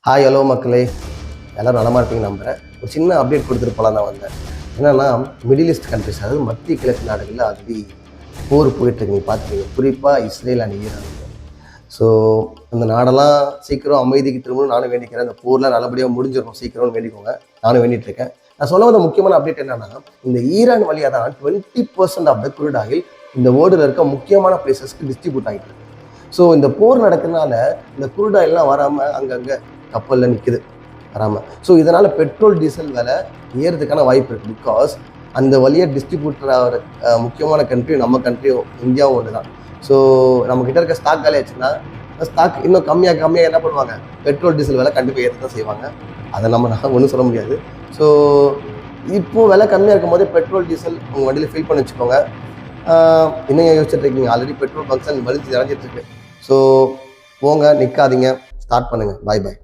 Hi hello மக்களே, எல்லோரும் நலமாக இருப்பீங்க நம்புகிறேன். ஒரு சின்ன அப்டேட் கொடுத்துட்டு போகலாம் தான் வந்தேன். என்னென்னா, மிடில் ஈஸ்ட் கண்ட்ரிஸ், அதாவது மத்திய கிழக்கு நாடுகளில் ஆல்ரெடி போர் போயிட்டுருக்கு. நீங்கள் பார்த்துருக்கீங்க, குறிப்பாக இஸ்ரேல் அண்ட் ஈரான். ஸோ அந்த நாடெல்லாம் சீக்கிரம் அமைதிக்கு திரும்பணும் நானும் வேண்டிக்கிறேன். அந்த போர்லாம் நல்லபடியாக முடிஞ்சிடும் சீக்கிரம்னு வேண்டிக்கோங்க, நானும் வேண்டிகிட்ருக்கேன். நான் சொல்ல வந்த முக்கியமான அப்டேட் என்னென்னா, இந்த ஈரான் வழியாக தான் 20% ஆஃப் த குரூட் ஆயில் இந்த வேர்ல்டில் இருக்க முக்கியமான பிளேசஸ்க்கு டிஸ்ட்ரிபியூட் ஆகிட்டு இருக்கு. ஸோ இந்த போர் நடக்கிறதுனால இந்த குரூட் ஆயிலெலாம் வராமல் அங்கங்கே கப்பலில் நிற்குது வராமல். ஸோ இதனால் பெட்ரோல் டீசல் விலை ஏறதுக்கான வாய்ப்பு இருக்குது. பிகாஸ் அந்த வழியாக டிஸ்ட்ரிபியூட்டர் ஆகிற முக்கியமான கண்ட்ரி நம்ம கண்ட்ரியும் இந்தியாவும் ஒன்று தான். ஸோ நம்மக்கிட்ட இருக்க ஸ்டாக் காலி ஆச்சுன்னா ஸ்டாக் இன்னும் கம்மியாக என்ன பண்ணுவாங்க, பெட்ரோல் டீசல் விலை கண்டிப்பாக ஏற்ற தான் செய்வாங்க. அதை நான் ஒன்றும் சொல்ல முடியாது. ஸோ இப்போது விலை கம்மியாக இருக்கும் போதே பெட்ரோல் டீசல் உங்கள் வண்டியில் ஃபில் பண்ணி வச்சுக்கோங்க. இன்னும் யோசிச்சுட்டு இருக்கீங்க, ஆல்ரெடி பெட்ரோல் ஃபங்க்ஷன் வலிச்சு இறங்கிட்டு இருக்கு. ஸோ போங்க, நிற்காதீங்க, ஸ்டார்ட் பண்ணுங்கள். பாய் பாய்.